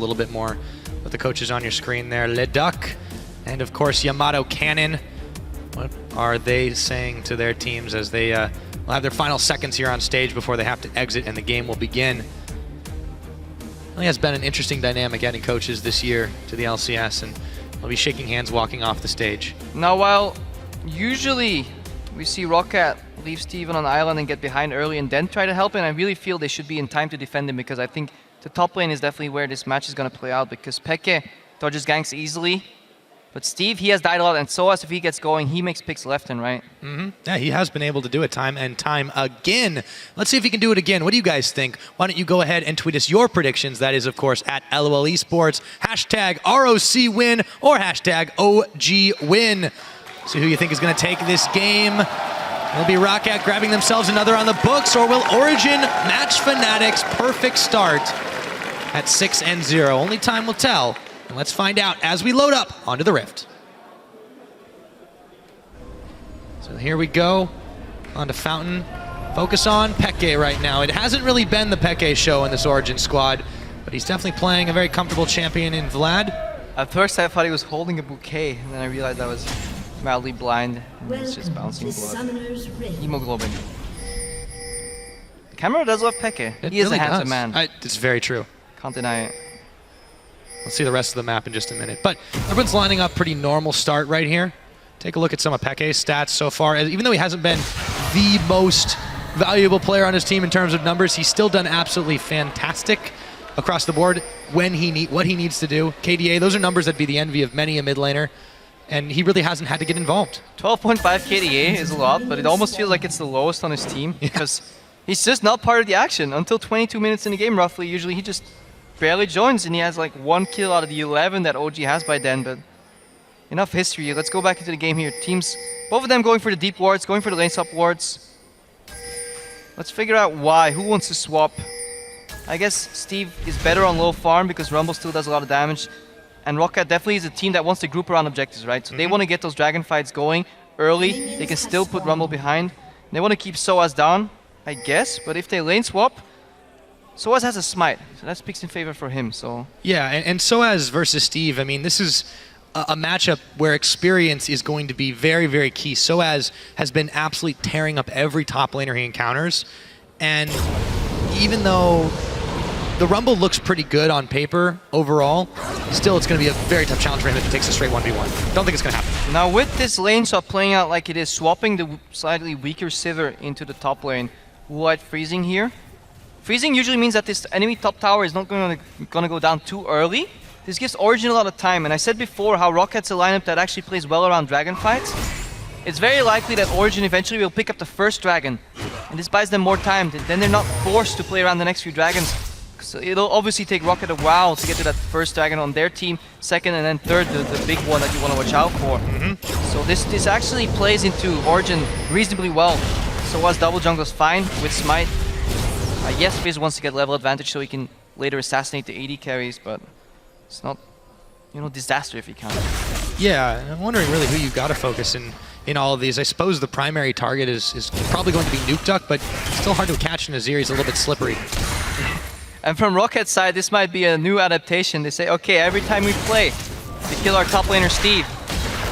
little bit more with the coaches on your screen there. Leduc and of course Yamato Cannon. What are they saying to their teams as they will have their final seconds here on stage before they have to exit and the game will begin? I think it's been an interesting dynamic adding coaches this year to the LCS, and they'll be shaking hands walking off the stage. Now, while usually we see Rocket leave Steven on the island and get behind early and then try to help him, I really feel they should be in time to defend him, because I think the top lane is definitely where this match is going to play out, because Peke dodges ganks easily. But Steve, he has died a lot, and so as if he gets going, he makes picks left and right. Yeah, he has been able to do it time and time again. Let's see if he can do it again. What do you guys think? Why don't you go ahead and tweet us your predictions. That is, of course, at LOL Esports, hashtag ROC win or hashtag OG win. See who you think is going to take this game. Will be Rocket grabbing themselves another on the books, or will Origin match Fnatic's perfect start at 6-0? Only time will tell. And let's find out as we load up onto the Rift. So here we go, onto Fountain. Focus on Peke right now. It hasn't really been the Peke show in this Origin squad, but he's definitely playing a very comfortable champion in Vlad. At first I thought he was holding a bouquet, and then I realized I was mildly blind, and it's just bouncing blood. Hemoglobin. The camera does love Peke. He is really a handsome man. It's very true. Can't deny it. Let's see the rest of the map in just a minute. But everyone's lining up pretty normal start right here. Take a look at some of Peke's stats so far. Even though he hasn't been the most valuable player on his team in terms of numbers, he's still done absolutely fantastic across the board when what he needs to do. KDA, those are numbers that'd be the envy of many a mid laner, and he really hasn't had to get involved. 12.5 KDA is a lot, but it almost feels like it's the lowest on his team, because he's just not part of the action until 22 minutes in the game roughly. Usually he just barely joins, and he has like 1 kill out of the 11 that OG has by then. But enough history. Let's go back into the game here. Teams, both of them going for the deep wards, going for the lane swap wards. Let's figure out why. Who wants to swap? I guess Steve is better on low farm because Rumble still does a lot of damage, and Rocket definitely is a team that wants to group around objectives, right? So they want to get those dragon fights going early. They can still put Rumble behind. They want to keep Soaz down, I guess. But if they lane swap, Soaz has a smite, so that speaks in favor for him. So yeah, and Soaz versus Steve, I mean, this is a matchup where experience is going to be very, very key. Soaz has been absolutely tearing up every top laner he encounters, and even though the Rumble looks pretty good on paper overall, still it's going to be a very tough challenge for him if he takes a straight 1v1. Don't think it's going to happen. Now with this lane swap playing out like it is, swapping the slightly weaker Sivir into the top lane, White freezing here. Freezing usually means that this enemy top tower is not going to go down too early. This gives Origin a lot of time, and I said before how Rocket's a lineup that actually plays well around dragon fights. It's very likely that Origin eventually will pick up the first dragon, and this buys them more time. Then they're not forced to play around the next few dragons. So it'll obviously take Rocket a while to get to that first dragon on their team, second and then third, the big one that you want to watch out for. So this actually plays into Origin reasonably well. So as double jungle's fine with Smite. Yes, Fizz wants to get level advantage so he can later assassinate the AD carries, but it's not, disaster if he can. Yeah, I'm wondering really who you got to focus in all of these. I suppose the primary target is probably going to be Nuke Duck, but still hard to catch in Azir. He's a little bit slippery. And from Rocket's side, this might be a new adaptation. They say, okay, every time we play, we kill our top laner Steve.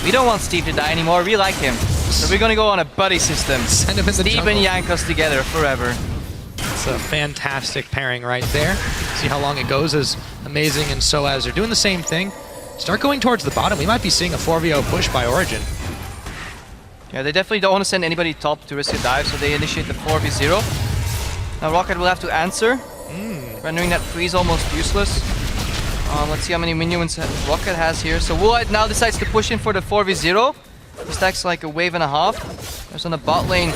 We don't want Steve to die anymore, we like him. So we're gonna go on a buddy system. Send him in the Steve jungle. and Yank us together forever. It's a fantastic pairing right there. See how long it goes as Amazing and Soaz are doing the same thing. Start going towards the bottom. We might be seeing a 4v0 push by Origin. Yeah, they definitely don't want to send anybody top to risk a dive, so they initiate the 4v0. Now Rocket will have to answer, rendering that freeze almost useless. Let's see how many minions Rocket has here. So Woolite now decides to push in for the 4v0. He stacks like a wave and a half. There's on the bot lane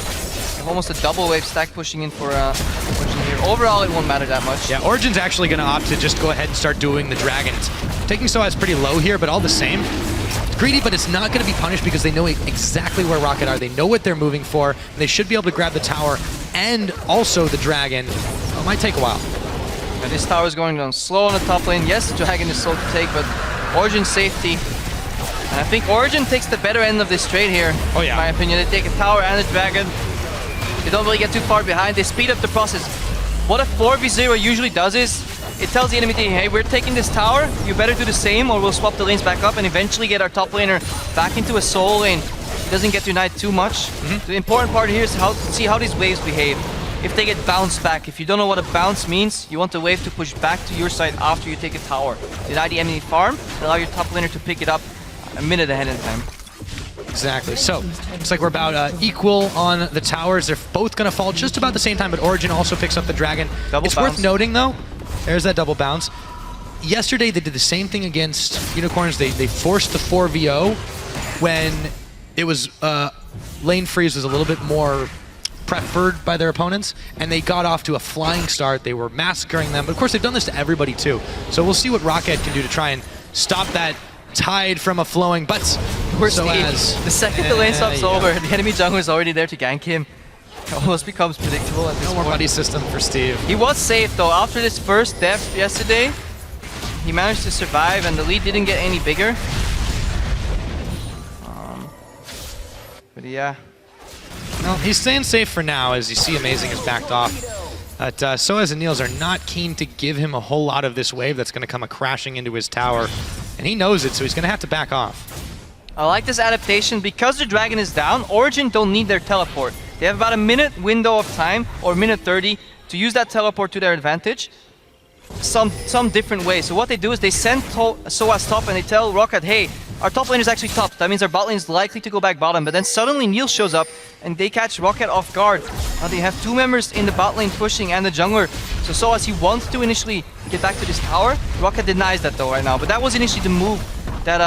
almost a double wave stack pushing in for pushing here. Overall, it won't matter that much. Yeah, Origin's actually going to opt to just go ahead and start doing the dragons. Taking Soaz pretty low here, but all the same. It's greedy, but it's not going to be punished because they know exactly where Rocket are. They know what they're moving for. And they should be able to grab the tower and also the dragon. It might take a while. Yeah, this tower is going down slow on the top lane. Yes, the dragon is slow to take, but Origin's safety. And I think Origin takes the better end of this trade here. Oh yeah. In my opinion, they take a tower and a dragon. They don't really get too far behind. They speed up the process. What a 4v0 usually does is, it tells the enemy team, hey, we're taking this tower, you better do the same or we'll swap the lanes back up and eventually get our top laner back into a solo lane. He doesn't get denied too much. The important part here is to see how these waves behave. If they get bounced back, if you don't know what a bounce means, you want the wave to push back to your side after you take a tower. Deny the enemy farm, allow your top laner to pick it up a minute ahead of time. Exactly. So, looks like we're about equal on the towers. They're both going to fall just about the same time, but Origin also picks up the dragon. It's worth noting, though, there's that double bounce. Yesterday, they did the same thing against Unicorns. They forced the 4v0 when it was lane freeze was a little bit more preferred by their opponents, and they got off to a flying start. They were massacring them, but of course they've done this to everybody too. So we'll see what Rocket can do to try and stop that tide from a flowing, but the second the lane stop's over, the enemy jungler is already there to gank him. It almost becomes predictable at this point. No more buddy system for Steve. He was safe though. After this first death yesterday, he managed to survive and the lead didn't get any bigger. But yeah. Well, he's staying safe for now as you see Amazing has backed off. But Soaz and Niels are not keen to give him a whole lot of this wave that's going to come crashing into his tower. And he knows it, so he's going to have to back off. I like this adaptation. Because the dragon is down, Origin don't need their teleport. They have about a minute window of time, or minute 30, to use that teleport to their advantage. Some different way. So what they do is they send Soaz top and they tell Rocket, hey, our top lane is actually top. That means our bot lane is likely to go back bottom. But then suddenly Niels shows up and they catch Rocket off guard. Now they have two members in the bot lane pushing and the jungler. So Soaz, he wants to initially get back to this tower. Rocket denies that though right now. But that was initially the move that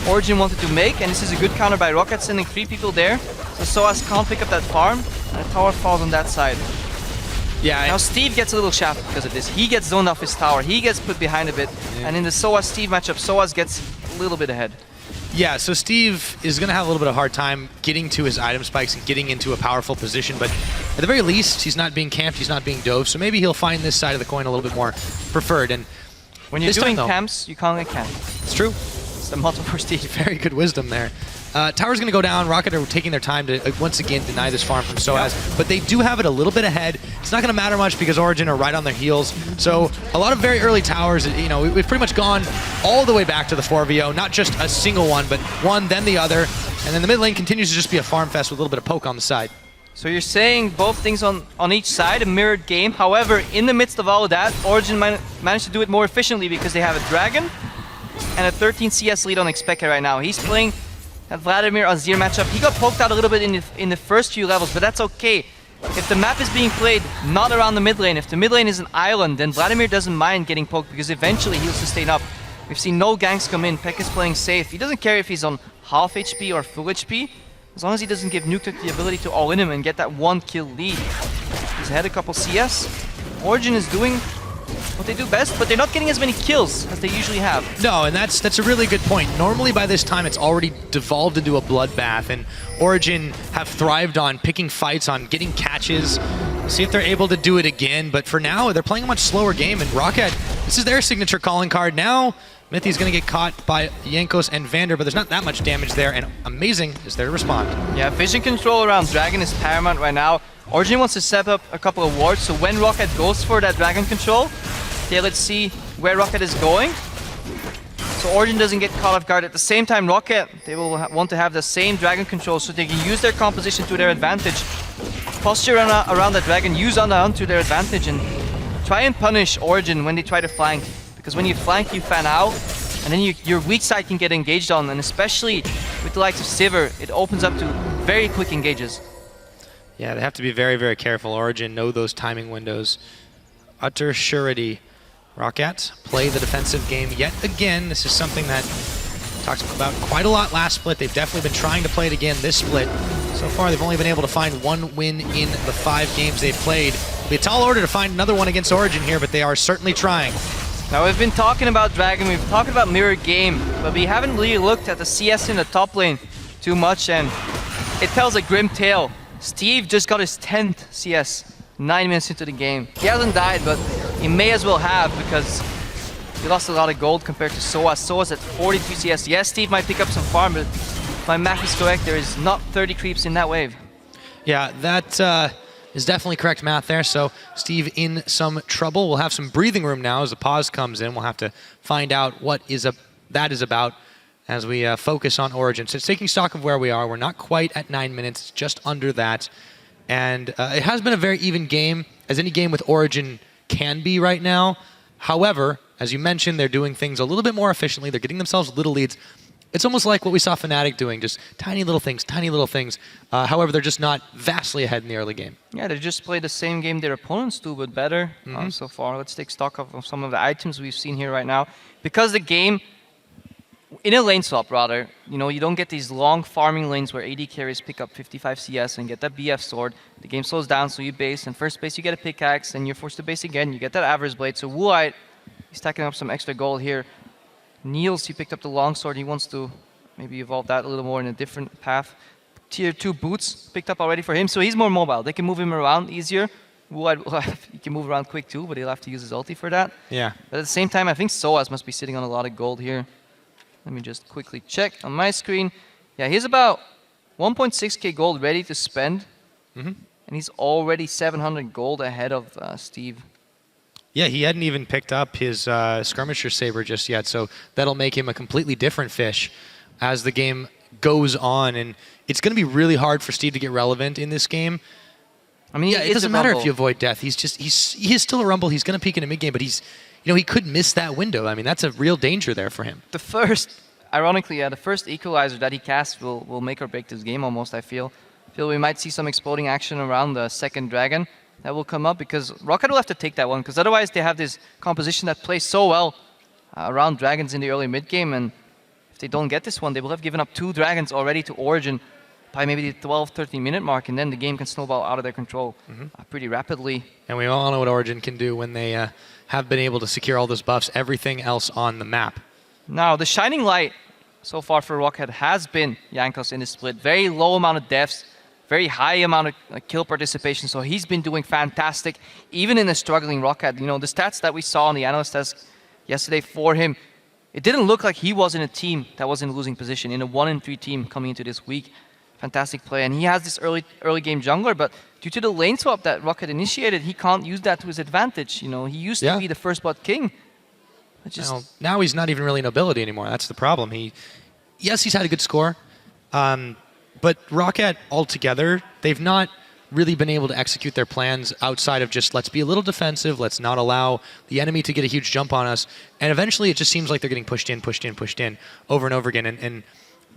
Origin wanted to make. And this is a good counter by Rocket, sending 3 people there. So Soaz can't pick up that farm. And the tower falls on that side. Yeah. Now Steve gets a little shafted because of this. He gets zoned off his tower. He gets put behind a bit. Yeah. And in the Soaz-Steve matchup, Soaz gets a little bit ahead. Yeah, so Steve is going to have a little bit of a hard time getting to his item spikes and getting into a powerful position, but at the very least, he's not being camped, he's not being dove, so maybe he'll find this side of the coin a little bit more preferred. And when you're doing camps, you can't get camped. It's true. It's the motto for Steve. Very good wisdom there. Tower's going to go down. Rocket are taking their time to once again deny this farm from Soaz, but they do have it a little bit ahead. It's not going to matter much because Origin are right on their heels. So a lot of very early towers, you know, we've pretty much gone all the way back to the 4v0, not just a single one, but one, then the other. And then the mid lane continues to just be a farm fest with a little bit of poke on the side. So you're saying both things on each side, a mirrored game. However, in the midst of all of that, Origin managed to do it more efficiently because they have a dragon and a 13 CS lead on Expected right now. He's playing that Vladimir Azir matchup. He got poked out a little bit in the first few levels, but that's okay. If the map is being played not around the mid lane, if the mid lane is an island, then Vladimir doesn't mind getting poked because eventually he'll sustain up. We've seen no ganks come in. Peck is playing safe. He doesn't care if he's on half HP or full HP, as long as he doesn't give Nuke the ability to all in him and get that 1 kill lead. He's ahead a couple CS. Origin is doing what they do best, but they're not getting as many kills as they usually have. No, and that's a really good point. Normally by this time it's already devolved into a bloodbath, and Origin have thrived on picking fights, on getting catches. See if they're able to do it again, but for now they're playing a much slower game, and Rocket, this is their signature calling card. Now Mithy's going to get caught by Jankos and Vander, but there's not that much damage there, and Amazing is there to respond. Yeah, vision control around Dragon is paramount right now. Origin wants to set up a couple of wards, so when Rocket goes for that Dragon control, okay, let's see where Rocket is going. So Origin doesn't get caught off guard. At the same time, Rocket, they will want to have the same Dragon control so they can use their composition to their advantage. Posture around the Dragon, use on the hunt to their advantage, and try and punish Origin when they try to flank. Because when you flank, you fan out, and then your weak side can get engaged on, and especially with the likes of Sivir, it opens up to very quick engages. Yeah, they have to be very, very careful. Origin know those timing windows. Utter surety. Rocket play the defensive game yet again. This is something that we talked about quite a lot last split. They've definitely been trying to play it again this split. So far, they've only been able to find 1 win in the 5 games they've played. It'll be a tall order to find another one against Origin here, but they are certainly trying. Now, we've been talking about Dragon, we've talked about Mirror Game, but we haven't really looked at the CS in the top lane too much, and it tells a grim tale. Steve just got his 10th CS 9 minutes into the game. He hasn't died, but he may as well have because he lost a lot of gold compared to Soaz. Soaz at 43 CS. Yes, Steve might pick up some farm, but if my math is correct, there is not 30 creeps in that wave. Yeah, that is definitely correct math there. So Steve in some trouble. We'll have some breathing room now as the pause comes in. We'll have to find out what that is about as we focus on Origin. So it's taking stock of where we are. We're not quite at 9 minutes, just under that. And it has been a very even game, as any game with Origin can be right now. However, as you mentioned, they're doing things a little bit more efficiently. They're getting themselves little leads. It's almost like what we saw Fnatic doing, just tiny little things, tiny little things. However, they're just not vastly ahead in the early game. Yeah, they just play the same game their opponents do, but better so far. Let's take stock of some of the items we've seen here right now. Because the game, in a lane swap rather, you know, you don't get these long farming lanes where AD carries pick up 55 CS and get that BF sword. The game slows down, so you base. And first base, you get a pickaxe, and you're forced to base again. You get that average blade. So Wuite, he's stacking up some extra gold here. Niels, he picked up the longsword. He wants to maybe evolve that a little more in a different path. Tier 2 boots picked up already for him, so he's more mobile. They can move him around easier. He can move around quick too, but he'll have to use his ulti for that. Yeah. But at the same time, I think Soaz must be sitting on a lot of gold here. Let me just quickly check on my screen. Yeah, he's about 1.6k gold ready to spend. And he's already 700 gold ahead of Steve. Yeah, he hadn't even picked up his skirmisher saber just yet, so that'll make him a completely different fish as the game goes on. And it's going to be really hard for Steve to get relevant in this game. I mean, yeah, it doesn't matter if you avoid death. He is still a Rumble. He's going to peak in a mid game, but he could miss that window. I mean, that's a real danger there for him. Ironically, the first equalizer that he casts will make or break this game almost. I feel we might see some exploding action around the second dragon. That will come up because Rocket will have to take that one, because otherwise they have this composition that plays so well around dragons in the early mid game, and if they don't get this one, they will have given up 2 dragons already to Origin by maybe the 12-13 minute mark, and then the game can snowball out of their control pretty rapidly. And we all know what Origin can do when they have been able to secure all those buffs, everything else on the map. Now, the shining light so far for Rocket has been Jankos in the split. Very low amount of deaths. Very high amount of kill participation, so he's been doing fantastic, even in a struggling Rocket. You know, the stats that we saw on the analyst desk yesterday for him, it didn't look like he was in a team that was in a losing position, in a 1-3 team coming into this week. Fantastic play, and he has this early game jungler, but due to the lane swap that Rocket initiated, he can't use that to his advantage. You know, he used to be the first bot king. Now he's not even really nobility anymore. That's the problem. Yes, he's had a good score. But Rocket altogether, they've not really been able to execute their plans outside of just let's be a little defensive, let's not allow the enemy to get a huge jump on us. And eventually it just seems like they're getting pushed in over and over again. And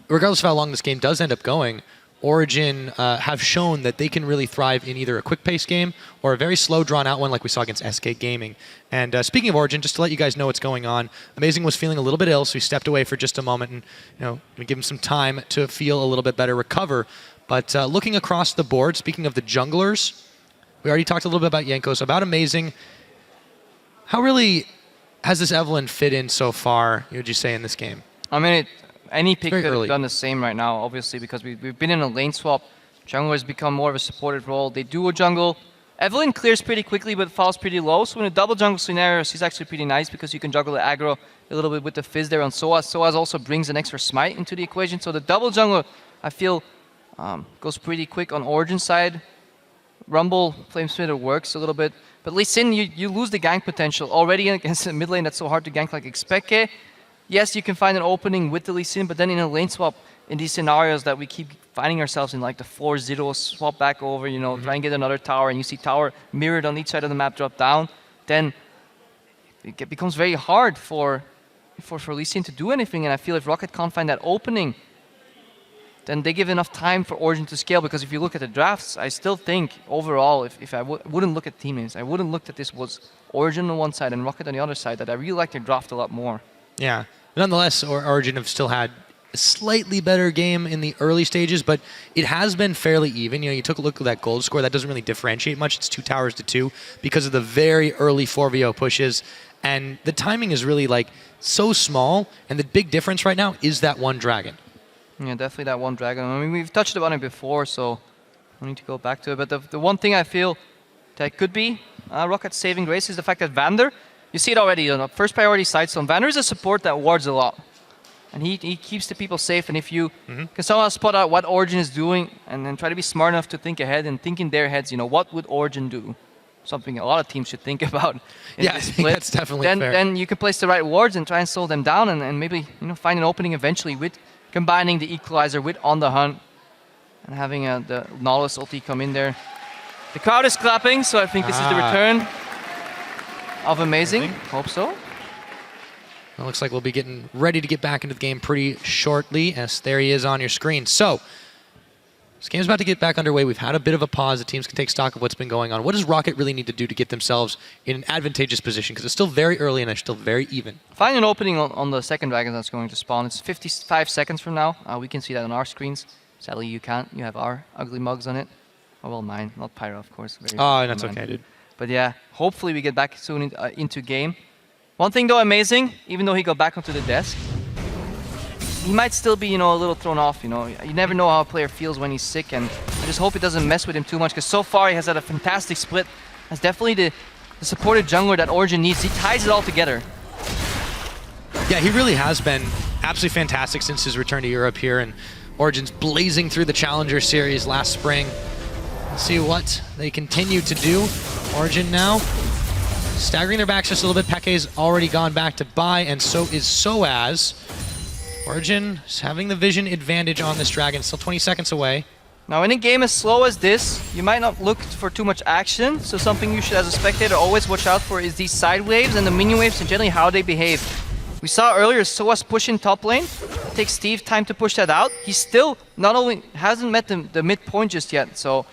regardless of how long this game does end up going, Origin have shown that they can really thrive in either a quick-paced game or a very slow, drawn-out one like we saw against SK Gaming. And speaking of Origin, just to let you guys know what's going on, Amazing was feeling a little bit ill, so he stepped away for just a moment, and we give him some time to feel a little bit better, recover. But looking across the board, speaking of the junglers, we already talked a little bit about Jankos, about Amazing. How really has this Evelynn fit in so far, would you say, in this game? I mean, any pick could have done the same right now, obviously, because we've been in a lane swap. Jungle has become more of a supported role. They do a jungle. Evelynn clears pretty quickly, but falls pretty low. So in a double jungle scenario, she's actually pretty nice because you can juggle the aggro a little bit with the fizz there on Soaz. Soaz also brings an extra smite into the equation. So the double jungle, I feel, goes pretty quick on Origin side. Rumble, Flamesplitter works a little bit. But Lee Sin, you lose the gank potential already against the mid lane that's so hard to gank like Expeke. Yes, you can find an opening with the Lee Sin, but then in a lane swap, in these scenarios that we keep finding ourselves in, like the 4-0 swap back over, try and get another tower, and you see tower mirrored on each side of the map drop down, then it becomes very hard for Lee Sin to do anything. And I feel if Rocket can't find that opening, then they give enough time for Origin to scale. Because if you look at the drafts, I still think overall, if I wouldn't look at team names, I wouldn't look at this was Origin on one side and Rocket on the other side, that I really like their draft a lot more. Yeah, nonetheless, Origin have still had a slightly better game in the early stages, but it has been fairly even. You took a look at that gold score. That doesn't really differentiate much. It's 2 towers to 2 because of the very early 4v0 pushes. And the timing is really so small, and the big difference right now is that one dragon. Yeah, definitely that one dragon. I mean, we've touched on it before, so I need to go back to it. But the one thing I feel that could be Rocket's saving grace is the fact that Vander, you see it already on the first priority side. So Vander is a support that wards a lot. And he keeps the people safe, and if you can somehow spot out what Origin is doing and then try to be smart enough to think ahead and think in their heads, you know, what would Origin do? Something a lot of teams should think about. Yeah, I think that's definitely fair. Then you can place the right wards and try and slow them down and maybe, you know, find an opening eventually with combining the Equalizer with On the Hunt and having the Nautilus ulti come in there. The crowd is clapping, so I think this is the return of Amazing. Hope so. It looks like we'll be getting ready to get back into the game pretty shortly. Yes, there he is on your screen. So, this game's about to get back underway. We've had a bit of a pause. The teams can take stock of what's been going on. What does Rocket really need to do to get themselves in an advantageous position? Because it's still very early and they're still very even. Find an opening on the second dragon that's going to spawn. It's 55 seconds from now. We can see that on our screens. Sadly, you can't. You have our ugly mugs on it. Oh, well, mine. Not Pyro, of course. Oh, that's okay, dude. But yeah, hopefully we get back soon into game. One thing though, Amazing, even though he got back onto the desk, he might still be, you know, a little thrown off, you know. You never know how a player feels when he's sick, and I just hope it doesn't mess with him too much, because so far he has had a fantastic split. That's definitely the supportive jungler that Origin needs. He ties it all together. Yeah, he really has been absolutely fantastic since his return to Europe here, and Origin's blazing through the Challenger Series last spring. Let's see what they continue to do. Origin now staggering their backs just a little bit. Peke's already gone back to buy, and so is Soaz. Origin is having the vision advantage on this dragon, still 20 seconds away. Now in a game as slow as this, you might not look for too much action, so something you should as a spectator always watch out for is these side waves and the minion waves and generally how they behave. We saw earlier Soaz pushing top lane. It takes Steve time to push that out. He still not only hasn't met the mid point just yet, so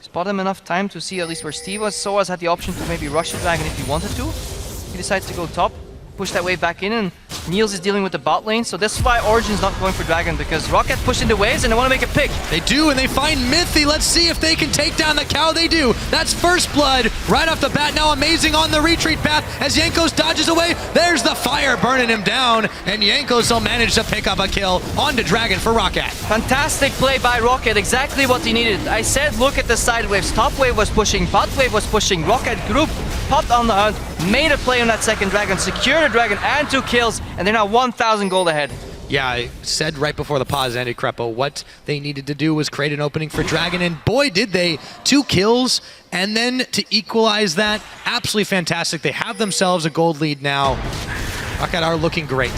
spot him enough time to see at least where Steve was. Soaz had the option to maybe rush the dragon if he wanted to. He decides to go top, push that wave back in, and Niels is dealing with the bot lane, so that's why Origin's not going for dragon, because Rocket pushing the waves and they want to make a pick. They do, and they find Mythy. Let's see if they can take down the cow. They do. That's first blood right off the bat. Now Amazing on the retreat path as Jankos dodges away. There's the fire burning him down, and Jankos will manage to pick up a kill onto dragon for Rocket. Fantastic play by Rocket, exactly what he needed. I said look at the side waves. Top wave was pushing, bot wave was pushing. Rocket group popped on the hunt, made a play on that second dragon, secured a dragon and 2 kills, and they're now 1,000 gold ahead. Yeah, I said right before the pause ended, Crepo, what they needed to do was create an opening for dragon, and boy did they. 2 kills, and then to equalize that, absolutely fantastic. They have themselves a gold lead now. Rocket are looking great.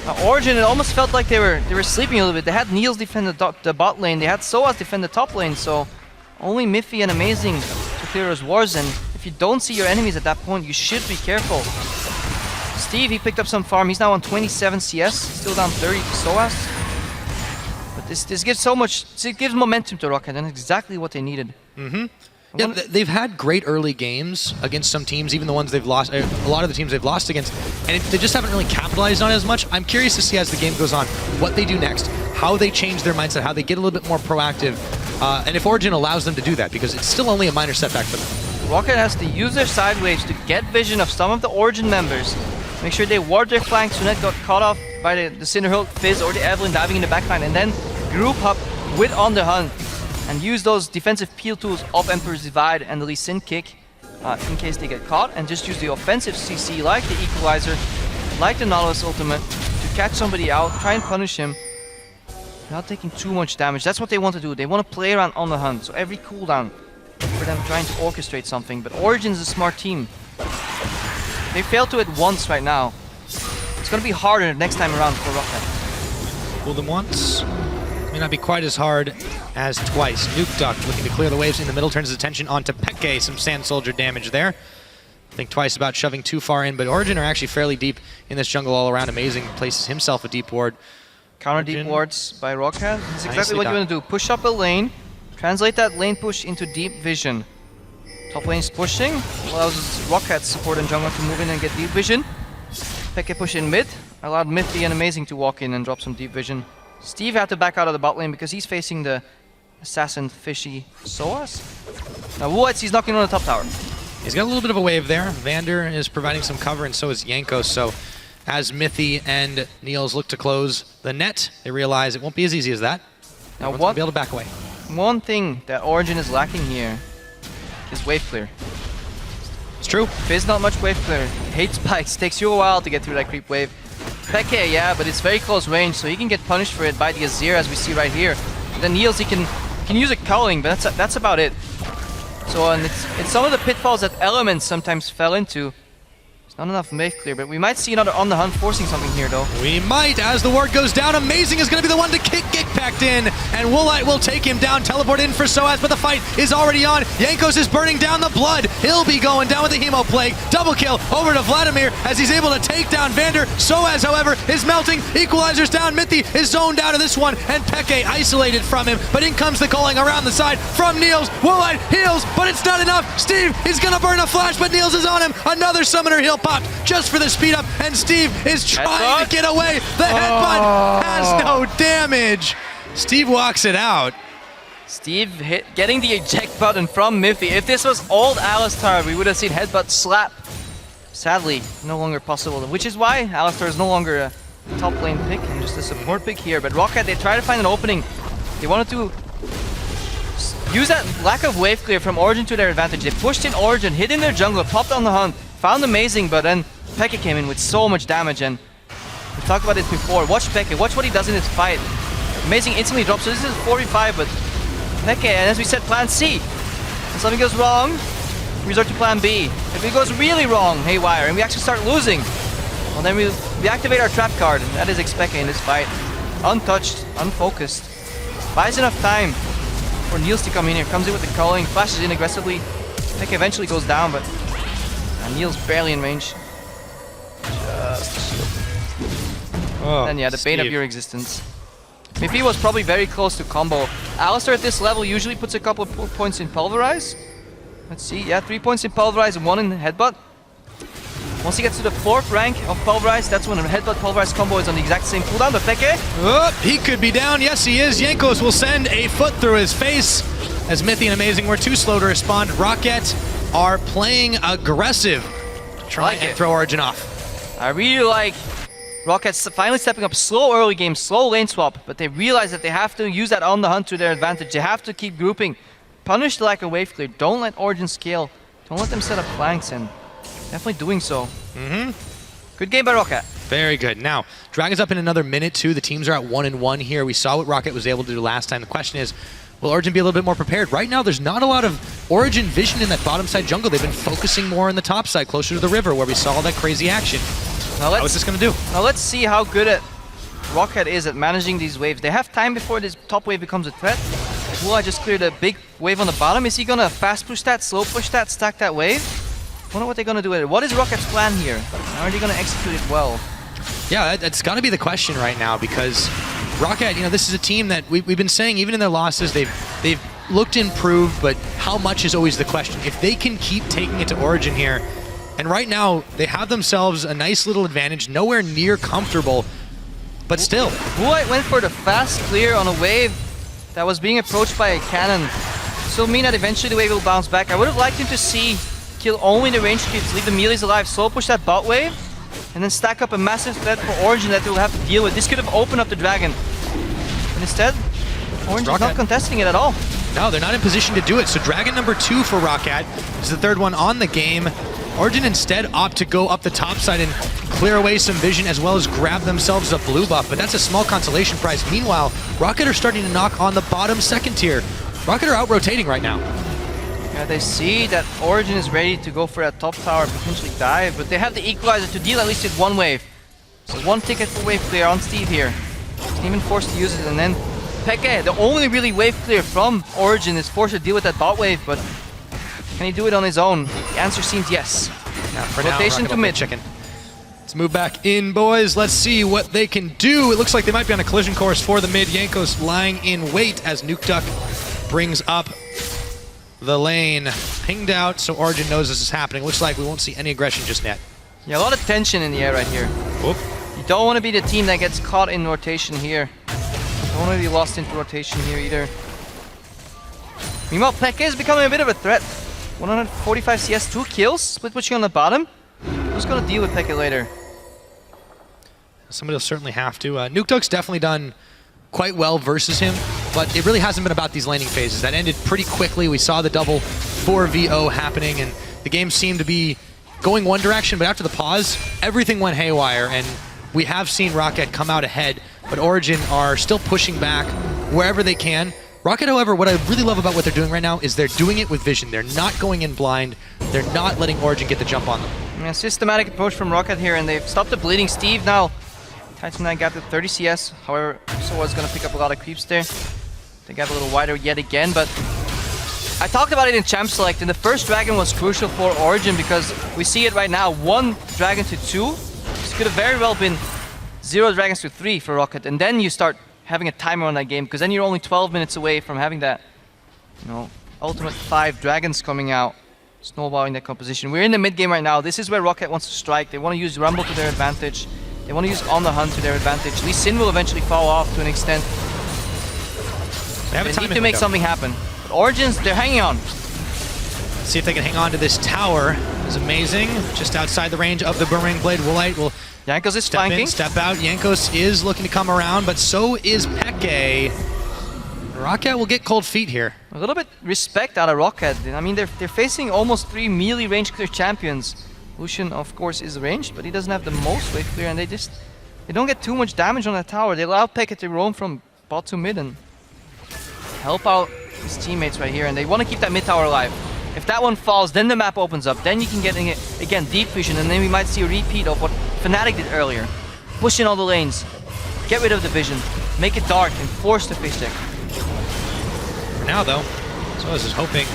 Now Origin, it almost felt like they were sleeping a little bit. They had Niels defend the bot lane, they had Soaz defend the top lane, so only Miffy and Amazing to clear those wars, and if you don't see your enemies at that point, you should be careful. Steve, he picked up some farm. He's now on 27 CS, still down 30 to Soaz. But this gives so much, it gives momentum to Rocket, and exactly what they needed. Yeah, they've had great early games against some teams, even the ones they've lost, a lot of the teams they've lost against, and they just haven't really capitalized on it as much. I'm curious to see as the game goes on, what they do next, how they change their mindset, how they get a little bit more proactive, and if Origin allows them to do that, because it's still only a minor setback for them. Rocket has to use their side waves to get vision of some of the Origin members, make sure they ward their flanks so not got caught off by the Cinderhill, Fizz, or the Evelyn diving in the backline, and then group up with On the Hunt and use those defensive peel tools of Emperor's Divide and the Lee Sin kick in case they get caught, and just use the offensive CC like the Equalizer, like the Nautilus ultimate to catch somebody out, try and punish him without taking too much damage. That's what they want to do. They want to play around On the Hunt, so every cooldown for them trying to orchestrate something, but Origin's a smart team. They failed to it once right now. It's going to be harder next time around for Rocket. Fool them once. May not be quite as hard as twice. Nuke Duck looking to clear the waves in the middle, turns his attention onto Peke. Some Sand Soldier damage there. Think twice about shoving too far in, but Origin are actually fairly deep in this jungle all around. Amazing places himself a deep ward. Counter deep wards by Rocket. That's exactly what you want to do. Push up a lane, translate that lane push into deep vision. Top lane is pushing, allows Rocket's support and jungler to move in and get deep vision. Peke push in mid, allowed Mythy and Amazing to walk in and drop some deep vision. Steve had to back out of the bot lane because he's facing the assassin fishy Soaz. Now Woods, he's knocking on the top tower. He's got a little bit of a wave there. Vander is providing some cover, and so is Jankos. So as Mythy and Niels look to close the net, they realize it won't be as easy as that. Now what? Be able to back away. One thing that Origin is lacking here is wave clear. It's true. Fizz not much wave clear. Hates spikes. Takes you a while to get through that creep wave. Peke, yeah, but it's very close range, so he can get punished for it by the Azir, as we see right here. Then Niels, he can use a culling, but that's about it. So and it's some of the pitfalls that Elements sometimes fell into. Not enough Mave clear, but we might see another on the hunt forcing something here though. We might, as the ward goes down. Amazing is going to be the one to kick Gigpact in, and Woolite will take him down, teleport in for Soaz, but the fight is already on. Jankos is burning down the blood. He'll be going down with the Hemo Plague. Double kill over to Vladimir as he's able to take down Vander. Soaz, however, is melting. Equalizer's down. Mithi is zoned out of this one, and Peke isolated from him, but in comes the calling around the side from Niels. Woolite heals, but it's not enough. Steve is going to burn a flash, but Niels is on him. Another summoner heal popped just for the speed up, and Steve is trying to get away. The headbutt has no damage. Steve walks it out. Steve getting the eject button from Mithi. If this was old Alistar, we would have seen headbutt slap. Sadly, no longer possible, which is why Alistar is no longer a top lane pick and just a support pick here. But Rocket, they try to find an opening. They wanted to use that lack of wave clear from Origin to their advantage. They pushed in Origin, hid in their jungler, popped on the hunt, found Amazing, but then Peke came in with so much damage, and we talked about this before. Watch Peke, watch what he does in this fight. Amazing instantly drops, so this is 45, but Peke, and as we said, plan C. If something goes wrong, we resort to plan B. If it goes really wrong, haywire, and we actually start losing, well then we activate our trap card, and that is Peke in this fight. Untouched, unfocused. Buys enough time for Niels to come in here, comes in with the culling, flashes in aggressively. Peke eventually goes down, but Niels barely in range. Oh, and yeah, the bane of your existence. Miffy was probably very close to combo. Alistar at this level usually puts a couple of points in Pulverize. Let's see, yeah, 3 points in Pulverize and 1 in Headbutt. Once he gets to the 4th rank of Pulverize, that's when a Headbutt Pulverize combo is on the exact same cooldown. But Peke? Oh, he could be down. Yes, he is. Jankos will send a foot through his face as Mithi and Amazing were too slow to respond. Rocket are playing aggressive. Try and throw Origin off. I really like Rockets finally stepping up. Slow early game, slow lane swap, but they realize that they have to use that on the hunt to their advantage. They have to keep grouping. Punish the lack of wave clear. Don't let Origin scale. Don't let them set up flanks, and definitely doing so. Good game by Rocket. Very good. Now, Dragon's up in another minute too. The teams are at 1-1 here. We saw what Rocket was able to do last time. The question is, will Origin be a little bit more prepared? Right now, there's not a lot of Origin vision in that bottom side jungle. They've been focusing more on the top side, closer to the river, where we saw all that crazy action. Now How is this going to do? Now let's see how good Rocket is at managing these waves. They have time before this top wave becomes a threat. I just cleared a big wave on the bottom. Is he going to fast push that, slow push that, stack that wave? I wonder what they're going to do with it. What is Rocket's plan here? How are they going to execute it well? Yeah, that's got to be the question right now, because Rocket, this is a team that we've been saying, even in their losses, they've looked improved, but how much is always the question. If they can keep taking it to Origin here, and right now they have themselves a nice little advantage, nowhere near comfortable, but still. Woolite went for the fast clear on a wave that was being approached by a cannon. So mean that eventually the wave will bounce back. I would have liked him to see kill only the range creeps, leave the melees alive, slow push that bot wave, and then stack up a massive threat for Origin that they'll have to deal with. This could have opened up the dragon. But instead, Origin's not contesting it at all. No, they're not in position to do it. So Dragon number 2 for Rocket is the 3rd one on the game. Origin instead opt to go up the top side and clear away some vision, as well as grab themselves a blue buff, but that's a small consolation prize. Meanwhile, Rocket are starting to knock on the bottom 2nd tier. Rocket are out-rotating right now. Yeah, they see that Origin is ready to go for that top tower, potentially dive, but they have the Equalizer to deal at least with 1 wave. So 1 ticket for wave clear on Steve here. He's even forced to use it, and then Peke, the only really wave clear from Origin, is forced to deal with that bot wave, but can he do it on his own? The answer seems yes. Yeah, for rotation now, to mid. Chicken. Let's move back in, boys. Let's see what they can do. It looks like they might be on a collision course for the mid. Jankos lying in wait as Nuke Duck brings up the lane. Pinged out, so Origin knows this is happening. Looks like we won't see any aggression just yet. Yeah, a lot of tension in the air right here. Oop. You don't want to be the team that gets caught in rotation here. Don't want to be lost into rotation here either. Meanwhile, Peke is becoming a bit of a threat. 145 CS, 2 kills, split pushing on the bottom. Who's going to deal with Peke later? Somebody will certainly have to. Nuke Duck's definitely done quite well versus him, but it really hasn't been about these laning phases. That ended pretty quickly. We saw the double 4VO happening, and the game seemed to be going one direction, but after the pause, everything went haywire, and we have seen Rocket come out ahead, but Origin are still pushing back wherever they can. Rocket, however, what I really love about what they're doing right now is they're doing it with vision. They're not going in blind. They're not letting Origin get the jump on them. Yeah, systematic approach from Rocket here, and they've stopped the bleeding. Steve now Titan 9 got to 30 CS. However, Soa's going to pick up a lot of creeps there. They got a little wider yet again, but I talked about it in Champ Select, and the first Dragon was crucial for Origin because we see it right now, 1 Dragon to 2. This could have very well been 0 Dragons to 3 for Rocket, and then you start having a timer on that game, because then you're only 12 minutes away from having that, ultimate 5 Dragons coming out, snowballing that composition. We're in the mid game right now. This is where Rocket wants to strike. They want to use Rumble to their advantage. They want to use On the Hunt to their advantage. Lee Sin will eventually fall off to an extent. They need to make something happen. But Origins, they're hanging on. Let's see if they can hang on to this tower. It's amazing. Just outside the range of the Boomerang Blade. Woolite will Jankos is step flanking. in, step out. Jankos is looking to come around, but so is Peke. Rocket will get cold feet here. A little bit respect out of Rocket. I mean, they're facing almost 3 melee range clear champions. Lucian, of course, is ranged, but he doesn't have the most wave clear, and they don't get too much damage on that tower. They allow Peke to roam from bot to mid and help out his teammates right here, and they want to keep that mid tower alive. If that one falls, then the map opens up. Then you can get, again, deep vision, and then we might see a repeat of what Fnatic did earlier. Push in all the lanes, get rid of the vision, make it dark, and force the fish deck. For now, though, Soaz is hoping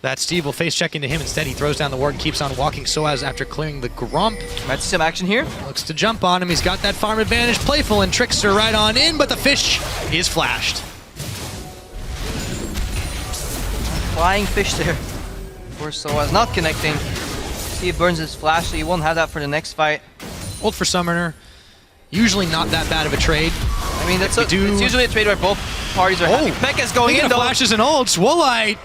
that Steve will face check into him. Instead, he throws down the ward and keeps on walking Soaz after clearing the Grump. Might see some action here. Looks to jump on him. He's got that farm advantage. Playful and Trickster right on in, but the fish is flashed. Flying fish there for Soaz, not connecting. Steve burns his flash, so he won't have that for the next fight. Ult for Summoner. Usually not that bad of a trade. I mean, it's usually a trade where both parties are happy. Pekka's going in though. Flashes and ults. Woolite.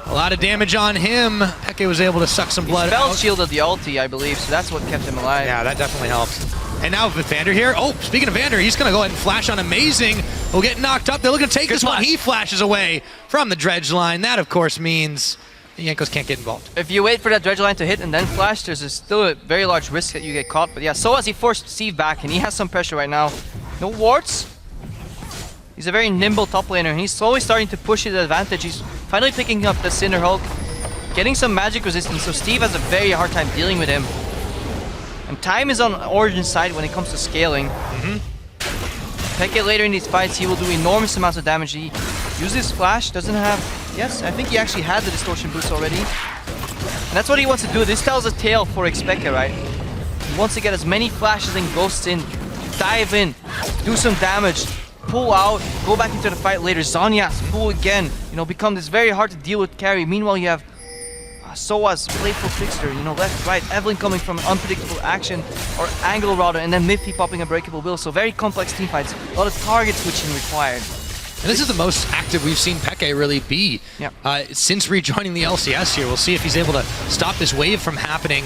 A lot of damage on him. Peke was able to suck some blood out. Shielded the ulti, I believe, so that's what kept him alive. Yeah, that definitely helped. And now with Vander here. Oh, speaking of Vander, he's going to go ahead and flash on Amazing. Will get knocked up. They're looking to take this one. He flashes away from the dredge line. That, of course, means the Jankos can't get involved. If you wait for that dredge line to hit and then flash, there's still a very large risk that you get caught. But yeah, Soaz, he forced Steve back, and he has some pressure right now. No wards. He's a very nimble top laner, and he's slowly starting to push his advantage. He's finally picking up the Cinder Hulk, getting some magic resistance, so Steve has a very hard time dealing with him. And time is on Origin's side when it comes to scaling. Peke later in these fights, he will do enormous amounts of damage. He uses flash, doesn't have... Yes, I think he actually had the distortion boots already. And that's what he wants to do. This tells a tale for Xpeke, right? He wants to get as many flashes and ghosts in, dive in, do some damage, pull out, go back into the fight later. Zhonya's pull again, become this very hard to deal with carry. Meanwhile, you have Soaz, playful trickster, left, right, Evelyn coming from an unpredictable action, or angle rather, and then Miffy popping a breakable will. So very complex team fights, a lot of target switching required. And this is the most active we've seen Peke really be since rejoining the LCS here. We'll see if he's able to stop this wave from happening,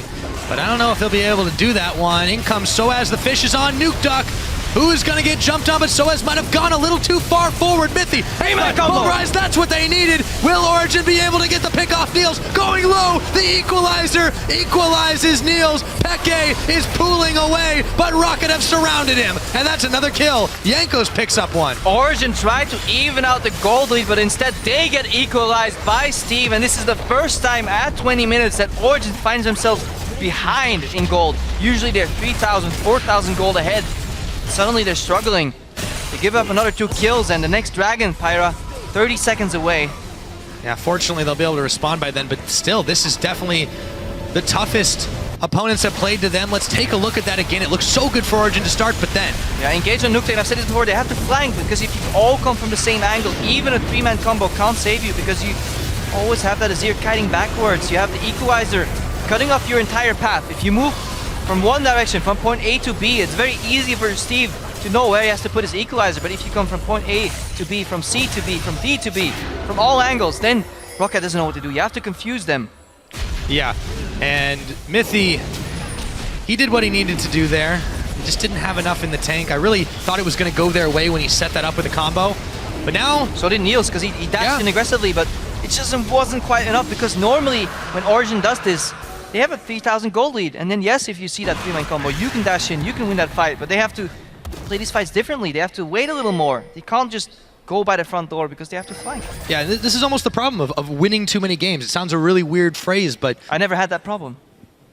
but I don't know if he'll be able to do that one. In comes Soaz, the fish is on Nuke Duck. Who is going to get jumped on, but Soaz might have gone a little too far forward. Mithy, pulverize, that's what they needed. Will Origin be able to get the pick off Niels? Going low, the equalizer equalizes Niels. Peke is pulling away, but Rocket have surrounded him, and that's another kill. Jankos picks up one. Origin tried to even out the gold lead, but instead they get equalized by Steve, and this is the first time at 20 minutes that Origin finds themselves behind in gold. Usually they're 3,000, 4,000 gold ahead. Suddenly they're struggling. They give up another 2 kills, and the next Dragon, Pyra, 30 seconds away. Yeah, fortunately they'll be able to respond by then, but still, this is definitely the toughest opponents have played to them. Let's take a look at that again. It looks so good for Origin to start, but then... Yeah, engage on Nuke, and I've said this before, they have to flank, because if you all come from the same angle, even a 3-man combo can't save you, because you always have that Azir kiting backwards. You have the equalizer cutting off your entire path. If you move from one direction, from point A to B, it's very easy for Steve to know where he has to put his equalizer, but if you come from point A to B, from C to B, from D to B, from all angles, then Rocket doesn't know what to do. You have to confuse them. Yeah, and Mithy, he did what he needed to do there. He just didn't have enough in the tank. I really thought it was going to go their way when he set that up with a combo, but now... So did Niels, because he dashed in aggressively, but it just wasn't quite enough, because normally when Origin does this, they have a 3,000 gold lead. And then yes, if you see that 3-man combo, you can dash in, you can win that fight. But they have to play these fights differently. They have to wait a little more. They can't just go by the front door because they have to flank. Yeah, this is almost the problem of winning too many games. It sounds a really weird phrase, but... I never had that problem.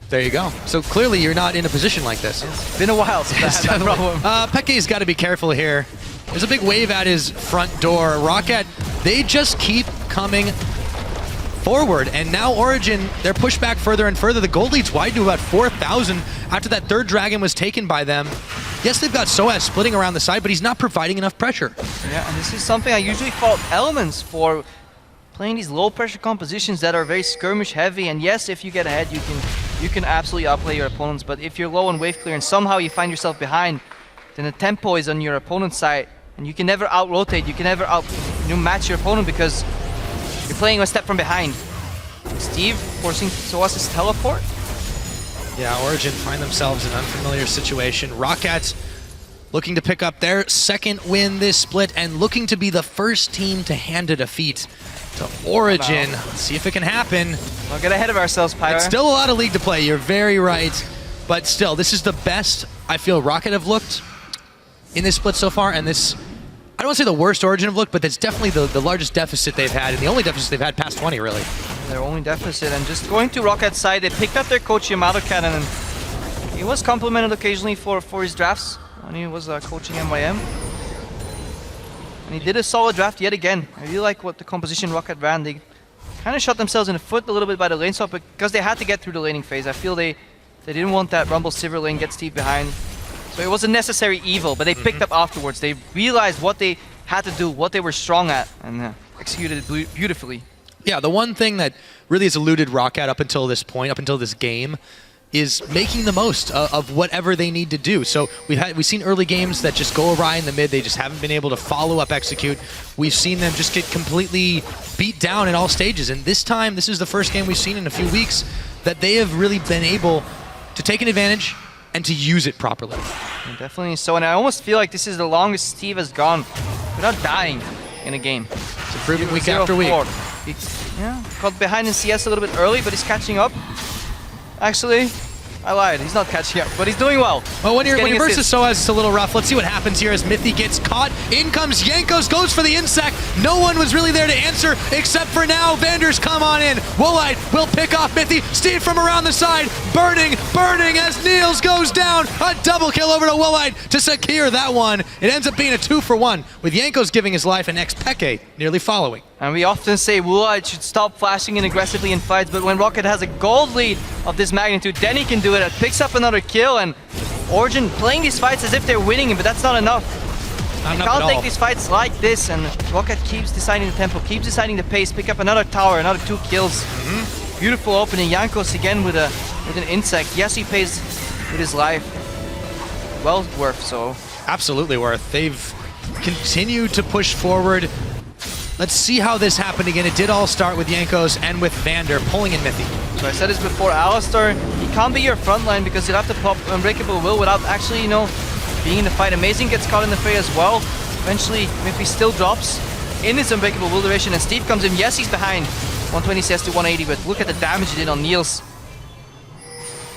There you go. So clearly you're not in a position like this. It's been a while since I had that problem. Peke's got to be careful here. There's a big wave at his front door. Rocket, they just keep coming forward, and now Origin, they're pushed back further and further. The gold lead's wide to about 4,000 after that third dragon was taken by them. Yes, they've got Soaz splitting around the side, but he's not providing enough pressure. Yeah, and this is something I usually fault Elements for, playing these low pressure compositions that are very skirmish heavy. And yes, if you get ahead, you can absolutely outplay your opponents. But if you're low on wave clear and somehow you find yourself behind, then the tempo is on your opponent's side, and you can never out-rotate, you can never match your opponent because you're playing a step from behind. Steve forcing Soaz's teleport. Yeah, Origin find themselves in an unfamiliar situation. Rockets looking to pick up their second win this split and looking to be the first team to hand a defeat to Origin. Let's see if it can happen. Don't get ahead of ourselves, Pyra. It's still a lot of league to play, you're very right. But still, this is the best I feel Rocket have looked in this split so far, and this, I don't want to say the worst Origin have looked, but that's definitely the largest deficit they've had, and the only deficit they've had past 20, really. Their only deficit, and just going to Rocket's side, they picked up their coach Yamato Cannon, and he was complimented occasionally for his drafts when he was coaching MYM. And he did a solid draft yet again. I really like what the composition Rocket ran. They kind of shot themselves in the foot a little bit by the lane swap because they had to get through the laning phase. I feel they didn't want that Rumble Silver lane get Steve behind. So it was a necessary evil, but they picked up afterwards. They realized what they had to do, what they were strong at, and executed it beautifully. Yeah, the one thing that really has eluded Rocket up until this point, up until this game, is making the most of whatever they need to do. So we've seen early games that just go awry in the mid. They just haven't been able to follow up, execute. We've seen them just get completely beat down in all stages. And this time, this is the first game we've seen in a few weeks that they have really been able to take an advantage and to use it properly. And definitely so, and I almost feel like this is the longest Steve has gone without dying in a game. It's improving week after week. Yeah, got behind in CS a little bit early, but he's catching up. Actually, I lied. He's not catching up, but he's doing well. Well, when you're versus Soaz, it's a little rough. Let's see what happens here as Mythy gets caught. In comes Jankos, goes for the insect. No one was really there to answer except for now. Vander's come on in. Woolite will pick off Mythy. Steve from around the side, burning as Niels goes down. A double kill over to Woolite to secure that one. It ends up being a 2-for-1 with Jankos giving his life and Peke nearly following. And we often say Woolite should stop flashing in aggressively in fights, but when Rocket has a gold lead of this magnitude, then he can do it. It picks up another kill, and Origin playing these fights as if they're winning, but that's not enough. You can't take these fights like this, and Rocket keeps deciding the tempo, keeps deciding the pace, pick up another tower, another 2 kills. Beautiful opening. Jankos again with an insect. Yes, he pays with his life. Well worth, so. Absolutely worth. They've continued to push forward. Let's see how this happened again. It did all start with Jankos and with Vander pulling in Mythy. So I said this before, Alistar, he can't be your front line because you'll have to pop Unbreakable Will without actually, being in the fight. Amazing gets caught in the fray as well. Eventually, Mythy still drops in his Unbreakable Will duration, and Steve comes in. Yes, he's behind. 120 CS to 180, but look at the damage he did on Niels.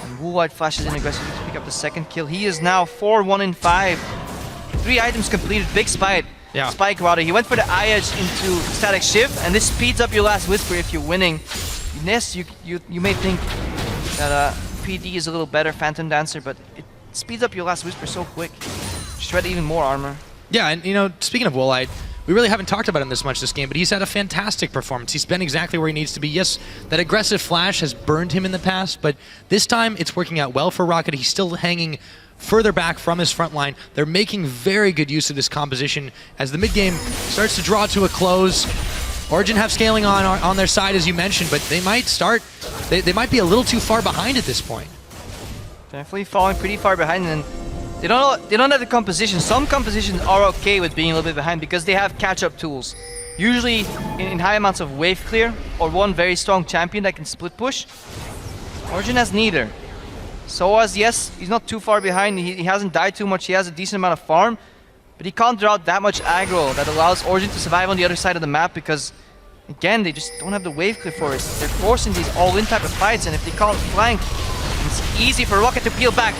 And Woolite flashes in aggressively to pick up the second kill. He is now 4-1-5. 3 items completed, big spike. Yeah. Spike rather. He went for the eye edge into static shift, and this speeds up your last whisper if you're winning. Yes, you may think that PD is a little better, Phantom Dancer, but it speeds up your last whisper so quick. Shred even more armor. Yeah, and speaking of Woolite, we really haven't talked about him this much this game, but he's had a fantastic performance. He's been exactly where he needs to be. Yes, that aggressive flash has burned him in the past, but this time it's working out well for Rocket. He's still hanging further back from his front line. They're making very good use of this composition as the mid game starts to draw to a close. Origin have scaling on their side, as you mentioned, but they might they might be a little too far behind at this point. Definitely falling pretty far behind, and they don't have the composition. Some compositions are okay with being a little bit behind because they have catch-up tools. Usually in high amounts of wave clear or one very strong champion that can split push. Origin has neither. Soaz, yes, he's not too far behind. He hasn't died too much. He has a decent amount of farm, but he can't draw out that much aggro that allows Origin to survive on the other side of the map because Again, they just don't have the wave clear for it. They're forcing these all-in type of fights, and if they can't flank, it's easy for Rocket to peel back.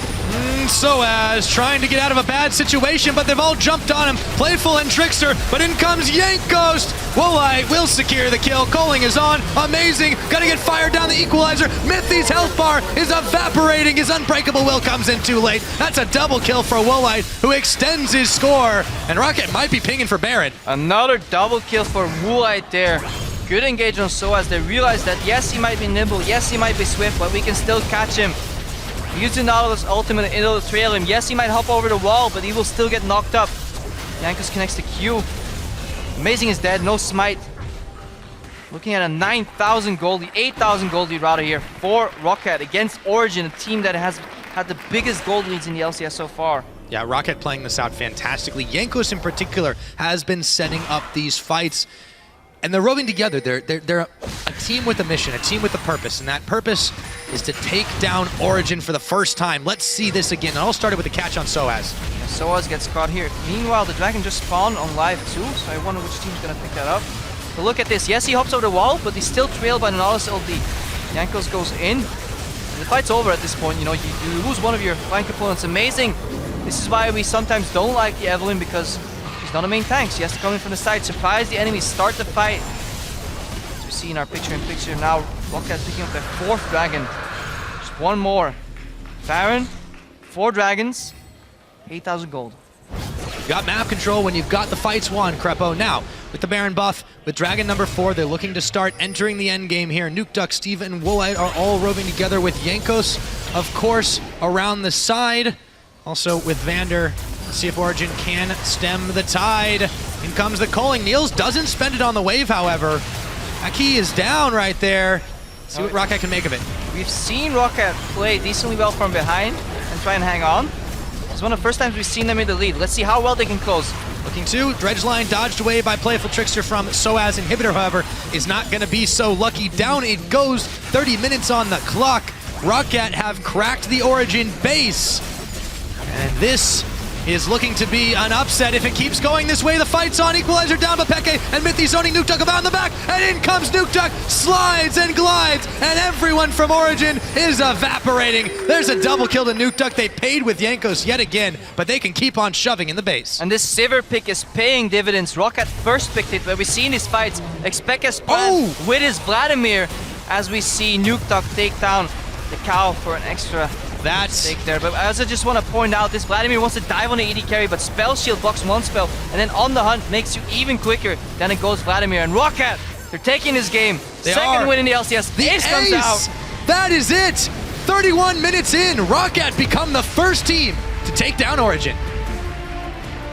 Soaz trying to get out of a bad situation, but they've all jumped on him. Playful and Trickster, but in comes Yank Ghost. Woolite will secure the kill. Coling is on. Amazing. Gonna get fired down the equalizer. Mythy's health bar is evaporating. His unbreakable will comes in too late. That's a double kill for Woolite, who extends his score. And Rocket might be pinging for Baron. Another double kill for Woolite there. Good engage on Soaz. They realize that yes, he might be nimble, yes, he might be swift, but we can still catch him. Using Nautilus ultimate and it'll trail him. Yes, he might hop over the wall, but he will still get knocked up. Jankos connects the Q. Amazing is dead, no smite. Looking at a 9,000 gold lead, 8,000 gold lead rather here for Rocket against Origin, a team that has had the biggest gold leads in the LCS so far. Yeah, Rocket playing this out fantastically. Jankos in particular has been setting up these fights. And they're roving together. They're a team with a mission, a team with a purpose, and that purpose is to take down Origin for the first time. Let's see this again. It all started with a catch on Soaz. Yeah, Soaz gets caught here. Meanwhile, the Dragon just spawned on live too, so I wonder which team's gonna pick that up. But look at this. Yes, he hops over the wall, but he's still trailed by the Nautilus LD. Jankos goes in. And the fight's over at this point. You know, you lose one of your flank opponents. Amazing. This is why we sometimes don't like the Evelynn, because she's not a main tank. She has to come in from the side, surprise the enemies, start the fight. As we see in our picture-in-picture now, Rocket picking up their 4th dragon. Just one more. Baron, 4 dragons, 8,000 gold. You got map control when you've got the fights won, Crepo. Now, with the Baron buff, with Dragon number 4, they're looking to start entering the end game here. Nuke Duck, Steve, and Woolite are all roving together with Jankos, of course, around the side. Also with Vander. Let's see if Origin can stem the tide. In comes the Coling. Niels doesn't spend it on the wave, however. Aki is down right there. See what Rocket can make of it. We've seen Rocket play decently well from behind and try and hang on. It's one of the first times we've seen them in the lead. Let's see how well they can close. Looking to, Dredge line dodged away by Playful Trickster from Soaz. Inhibitor, however, is not going to be so lucky. Down it goes, 30 minutes on the clock. Rocket have cracked the Origin base. And this is looking to be an upset if it keeps going this way. The fight's on, equalizer down by Peke, and Mythy zoning Nuke Duck about in the back, and in comes Nuke Duck, slides and glides, and everyone from Origin is evaporating. There's a double kill to Nuke Duck. They paid with Jankos yet again, but they can keep on shoving in the base. And this Sivir pick is paying dividends. Rocket first picked it, but we see in his fights, Expecas with his Vladimir, as we see Nuke Duck take down the cow for an extra mistake there. But I also just want to point out, this Vladimir wants to dive on the AD carry, but Spell Shield blocks one spell, and then on the hunt makes you even quicker than it goes Vladimir. And Rocket, they're taking this game. Second win in the LCS. The ace comes out. That is it. 31 minutes in, Rocket become the first team to take down Origin.